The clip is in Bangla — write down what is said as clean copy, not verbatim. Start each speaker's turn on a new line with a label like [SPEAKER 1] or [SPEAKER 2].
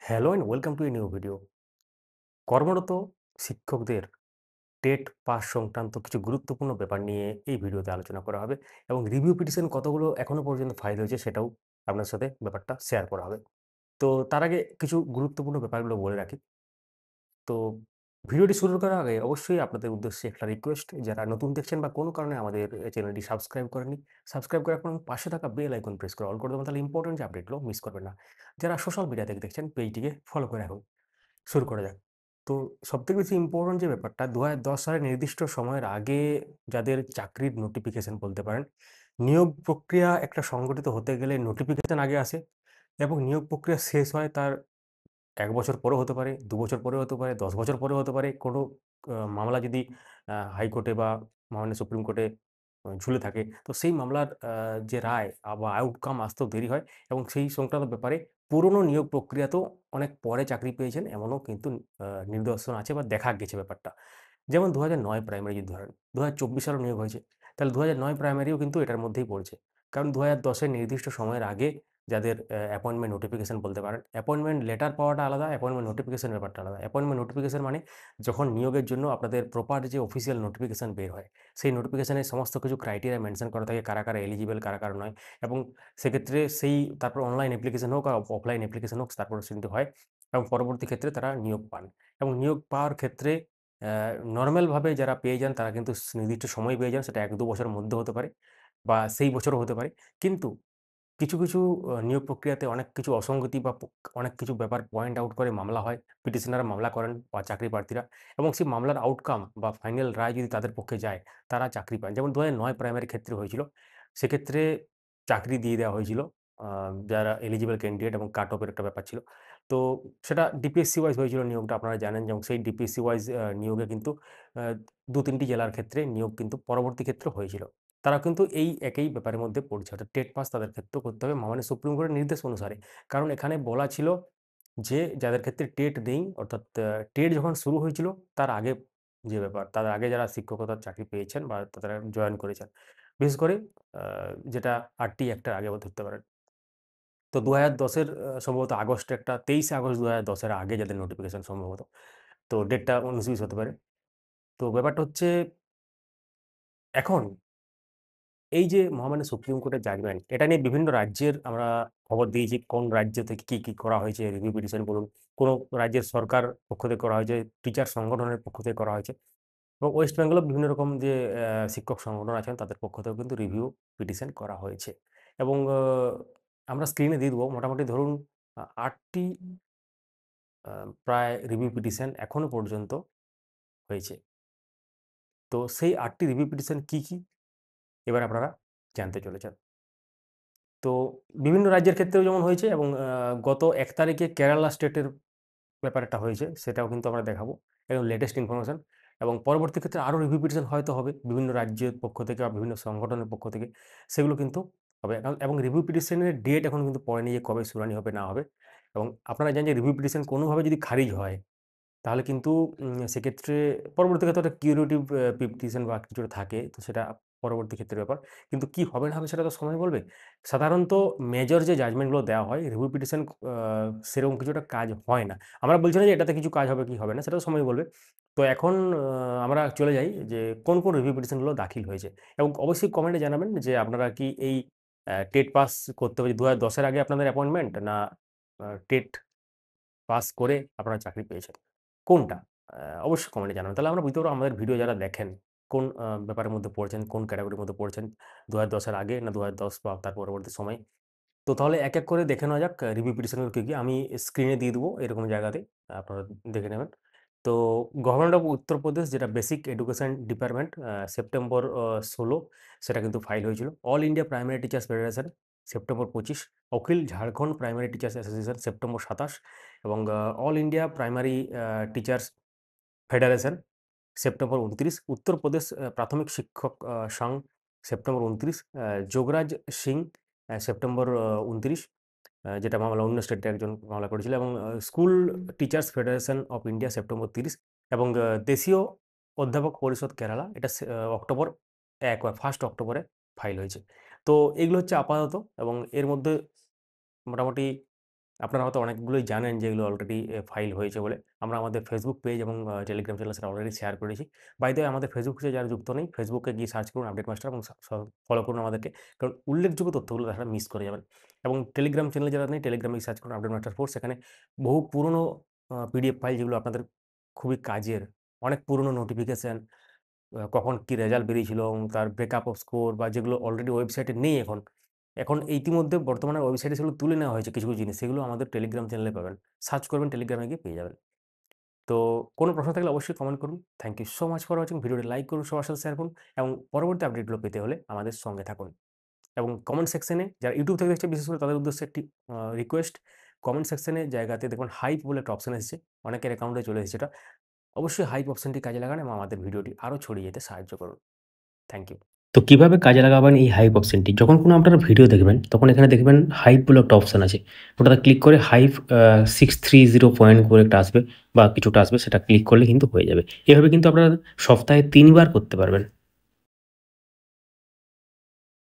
[SPEAKER 1] Hello and welcome to a new video. কর্মরত শিক্ষকদের টেট পাস সংক্রান্ত কিছু গুরুত্বপূর্ণ ব্যাপার নিয়ে এই ভিডিওতে আলোচনা করা হবে এবং রিভিউ পিটিশন কতগুলো এখনো পর্যন্ত ফাইল হয়েছে সেটাও আপনার সাথে ব্যাপারটা শেয়ার করা হবে। তো তার আগে কিছু গুরুত্বপূর্ণ ব্যাপারগুলো বলে রাখি। তো ভিডিওটি শুরু করার আগে অবশ্যই আপনাদের উদ্দেশ্যে একটা রিকোয়েস্ট, যারা নতুন দেখছেন বা কোনো কারণে আমাদের চ্যানেলটি সাবস্ক্রাইব করেননি, সাবস্ক্রাইব করে রাখুন এবং পাশে থাকা বেল আইকন প্রেস করে অল করে দেবেন, তাহলে ইম্পোর্টেন্ট যে আপডেটগুলো মিস করবেন না। যারা সোশ্যাল মিডিয়া থেকে দেখছেন পেজটিকে ফলো করে রাখুন। শুরু করা যাক। তো সবথেকে বেশি ইম্পোর্টেন্ট যে ব্যাপারটা ২০১০ সালের নির্দিষ্ট সময়ের আগে যাদের চাকরির নোটিফিকেশন বলতে পারেন, নিয়োগ প্রক্রিয়া একটা সংগঠিত হতে গেলে নোটিফিকেশন আগে আসে এবং নিয়োগ প্রক্রিয়া শেষ হয় তার ১ বছর পরেও হতে পারে, ২ বছর পরেও হতে পারে, ১০ বছর পরেও হতে পারে। কোনো মামলা যদি হাইকোর্টে বা মাননীয় সুপ্রিম কোর্টে ঝুলে থাকে, তো সেই মামলার যে রায় বা আউটকাম আসতেও দেরি হয় এবং সেই সংক্রান্ত ব্যাপারে পুরনো নিয়োগ প্রক্রিয়াতেও অনেক পরে চাকরি পেয়েছেন এমনও কিন্তু নিদর্শন আছে বা দেখা গেছে ব্যাপারটা। যেমন ২০০৯ প্রাইমারি যদি ধরেন, ২০২৪ সালেও নিয়োগ হয়েছে। তাহলে ২০০৯ প্রাইমারিও কিন্তু এটার মধ্যেই পড়ছে। কারণ ২০১০ এর নির্দিষ্ট সময়ের আগে যাদের অ্যাপয়েন্টমেন্ট নোটিফিকেশন বলতে পারেন। অ্যাপয়েন্টমেন্ট লেটার পাওয়াটা আলাদা, অ্যাপয়েন্টমেন্ট নোটিফিকেশন ব্যাপারটা আলাদা। অ্যাপয়েন্টমেন্ট নোটিফিকেশন মানে যখন নিয়োগের জন্য আপনাদের প্রপার যে অফিসিয়াল নোটিফিকেশন বের হয়, সেই নোটিফিকেশনে সমস্ত কিছু ক্রাইটেরিয়া মেনশন করা থাকে কারা এলিজিবল, কারা নয় এবং সেক্ষেত্রে সেই তারপর অনলাইন অ্যাপ্লিকেশন হোক আর অফলাইন অ্যাপ্লিকেশন হোক তারপর কিন্তু হয় এবং পরবর্তী ক্ষেত্রে তারা নিয়োগ পান এবং নিয়োগ পাওয়ার ক্ষেত্রে নরমালভাবে যারা পেয়ে যান তারা কিন্তু নির্দিষ্ট সময় পেয়ে যান। সেটা ১-২ বছরের মধ্যে হতে পারে বা সেই বছরও হতে পারে। কিন্তু কিছু নিয়োগ প্রক্রিয়াতে অনেক কিছু অসঙ্গতি বা অনেক কিছু ব্যাপার পয়েন্ট আউট করে মামলা হয়। পিটিশনাররা মামলা করেন বা চাকরি প্রার্থীরা এবং সেই মামলার আউটকাম বা ফাইনাল রায় যদি তাদের পক্ষে যায়, তারা চাকরি পান। যেমন ২০০৯ প্রাইমারি ক্ষেত্রে হয়েছিল। সেক্ষেত্রে চাকরি দিয়ে দেওয়া হয়েছিল আ যারা এলিজিবল ক্যান্ডিডেট এবং কাট অফ এর একটা ব্যাপার ছিল। তো সেটা ডিপিএসসি ওয়াইজ হয়েছিল নিয়োগটা, আপনারা জানেন এবং সেই ডিপিএসসি ওয়াইজ নিয়োগে কিন্তু আ ২-৩ টি জেলার ক্ষেত্রে নিয়োগ কিন্তু পরবর্তী ক্ষেত্রে হয়েছিল। তারা কিন্তু এই একই ব্যাপারের মধ্যে পড়ছে। অর্থাৎ টেট পাস তাদের ক্ষেত্রেও করতে হবে মাননীয় সুপ্রিম কোর্টের নির্দেশ অনুসারে। কারণ এখানে বলা ছিল যে যাদের ক্ষেত্রে টেট নেই, অর্থাৎ টেট যখন শুরু হয়েছিল তার আগে যে ব্যাপার, তার আগে যারা শিক্ষকতার চাকরি পেয়েছেন বা তারা জয়েন করেছেন। বিশেষ করে আ যেটা আরটি অ্যাক্টের আগে ধরতে পারেন। তো ২০১০ এর সম্ভবত আগস্টে একটা ২৩ আগস্ট ২০১০ এর আগে যাদের নোটিফিকেশন সম্ভবত। তো ডেটটা ১৯-২০ হতে পারে। তো ব্যাপারটা হচ্ছে এখন এই যে মহামান্য সুপ্রিম কোর্টের জাজমেন্ট, এটা নিয়ে বিভিন্ন রাজ্যের আমরা খবর দিয়েছি। কোন রাজ্য থেকে কি করা হয়েছে, রিভিউ পিটিশন বলুন, কোন রাজ্যের সরকার পক্ষ থেকে করা হয়েছে, টিচার সংগঠনের পক্ষ থেকে করা হয়েছে এবং ওয়েস্ট বেঙ্গলেও বিভিন্ন রকম যে শিক্ষক সংগঠন আছেন তাদের পক্ষ থেকেও কিন্তু রিভিউ পিটিশন করা হয়েছে এবং আমরা স্ক্রিনে দিয়ে দেবো। মোটামুটি ধরুন ৮ টি আ প্রায় রিভিউ পিটিশন এখনো পর্যন্ত হয়েছে। তো সেই ৮ টি রিভিউ পিটিশন কি? এবার আপনারা জানতে চলেছেন। তো বিভিন্ন রাজ্যের ক্ষেত্রেও যেমন হয়েছে এবং গত ১ তারিখে কেরালা স্টেটের ব্যাপার একটা হয়েছে, সেটাও কিন্তু আমরা দেখাবো। একদম লেটেস্ট ইনফরমেশন এবং পরবর্তী ক্ষেত্রে আরও রিভিউ পিটিশন হয়তো হবে বিভিন্ন রাজ্যের পক্ষ থেকে বা বিভিন্ন সংগঠনের পক্ষ থেকে। সেগুলো কিন্তু হবে এবং রিভিউ পিটিশনের ডেট এখনো কিন্তু পড়েনি যে কবে শুনানি হবে না হবে এবং আপনারা জানেন যে রিভিউ পিটিশন কোনোভাবে যদি খারিজ হয় তাহলে কিন্তু সেক্ষেত্রে পরবর্তী ক্ষেত্রে একটা কিউরেটিভ পিটিশন বা কিছু একটা থাকে। তো সেটা পরবর্তী ক্ষেত্রের ব্যাপার। কিন্তু কি হবে না হবে সেটা তো সময় বলবে। সাধারণত মেজর যে জাজমেন্ট গুলো দেওয়া হয়, রিভিউ পিটিশন আ সেরকম কিছু একটা কাজ হয় না। আমরা বলছি না যে এটাতে কিছু কাজ হবে কি হবে না, সেটা তো সময় বলবে। তো এখন আমরা চলে যাই যে কোন রিভিউ পিটিশন গুলো দাখিল হয়েছে এবং অবশ্যই কমেন্টে জানাবেন যে আপনারা কি এই টেট পাস করতে হবে ২০১০ এর আগে আপনাদের অ্যাপয়েন্টমেন্ট না টেট পাস করে আপনারা চাকরি পেয়েছেন। কোনটা? অবশ্যই কমেন্টে জানাবেন। তাহলে আমরা বুঝতে পারবো আমাদের ভিডিও যারা দেখেন, কোন ব্যাপারের মধ্যে পড়ছেন, কোন ক্যাটেগরির মধ্যে পড়ছেন। ২০১০ এর আগে না ২০১০ বা তার পরবর্তী সময়। তো তাহলে এক করে দেখে নেওয়া যাক রিভিউ পিটিশন গুলো কি? আমি স্ক্রিনে দিয়ে দেবো এরকম জায়গাতে। আপনারা দেখে নেবেন। তো গভর্নমেন্ট অফ উত্তরপ্রদেশ যেটা বেসিক এডুকেশন ডিপার্টমেন্ট সেপ্টেম্বর ১৬ সেটা কিন্তু ফাইল হয়েছিল। All India primary teachers federation September ২৫, Akhil Jharkhand primary teachers association September ২৭ এবং all India primary teachers federation September ২৯, Uttar Pradesh প্রাথমিক শিক্ষক সংঘ সেপ্টেম্বর ২৯, যোগরাজ সিং সেপ্টেম্বর ২৯, যেটা মামলা অন্য স্টেটে একজন মামলা করেছিল এবং school teachers federation of India September ৩০ এবং দেশীয় অধ্যাপক পরিষদ কেরালা এটা অক্টোবর 1 অক্টোবরে ফাইল হয়েছে। তো এগুলো হচ্ছে আপাতত এবং এর মধ্যে মোটামুটি আপনারা হয়তো অনেকগুলোই জানেন যে এগুলো অলরেডি ফাইল হয়েছে বলে। আমরা আমাদের Facebook পেজ এবং টেলিগ্রাম চ্যানেলে সেটা অলরেডি শেয়ার করেছি। বাই দ্য ওয়ে আমাদের Facebook পেজে যারা যুক্ত নেই, Facebook-এ গিয়ে সার্চ করুন আপডেট মাস্টার এবং ফলো করুন আমাদেরকে। কারণ উল্লেখযোগ্য তথ্যগুলো তারা মিস করে যাবেন। এবং টেলিগ্রাম চ্যানেলে যারা নেই, টেলিগ্রামে গিয়ে সার্চ করুন আপডেট মাস্টার ফোর্স। সেখানে বহু পুরনো পিডিএফ ফাইল যেগুলো আপনাদের খুবই কাজের, অনেক পুরনো নোটিফিকেশন, কখন কি রেজাল্ট বেরিয়েছিল এবং তার ব্রেকআপ অফ স্কোর বা যেগুলো অলরেডি ওয়েবসাইটে নেই এখন। এখন ইতিমধ্যে বর্তমানে ওয়েবসাইটে সেগুলো তুলে নেওয়া হয়েছে কিছু, কিছু জিনিস। সেগুলো আমাদের টেলিগ্রাম চ্যানেলে পাবেন। সার্চ করবেন টেলিগ্রামে গিয়ে পেয়ে যাবেন। তো কোনো প্রশ্ন থাকলে অবশ্যই কমেন্ট করুন। Thank you so much for watching. ভিডিওটি লাইক করুন, সবার সাথে শেয়ার করুন এবং পরবর্তী আপডেটগুলো পেতে হলে আমাদের সঙ্গে থাকুন। এবং কমেন্ট সেকশনে যারা ইউটিউব থেকে দেখছে বিশেষ করে তাদের উদ্দেশ্যে একটি রিকোয়েস্ট, কমেন্ট সেকশনে জায়গাতে দেখবেন হাইপ বলে একটা অপশন এসেছে। অনেকের অ্যাকাউন্টে চলে এসেছে এটা। অবশ্যই হাইপ অপশনটি কাজে লাগান এবং আমাদের ভিডিওটি আরও ছড়িয়ে যেতে সাহায্য করুন। Thank you. তো কিভাবে কাজে লাগাবেন এই হাইপ অপশনটি? যখন কোনো আপনারা ভিডিও দেখবেন, তখন এখানে দেখবেন হাইপ বলে একটা অপশন আছে। ওটাতে ক্লিক করে হাইপ 630 পয়েন্ট করে একটা আসবে বা কিছুটা আসবে, সেটা ক্লিক করলে কিন্তু হয়ে যাবে। এভাবে কিন্তু আপনারা সপ্তাহে 3 বার করতে পারবেন।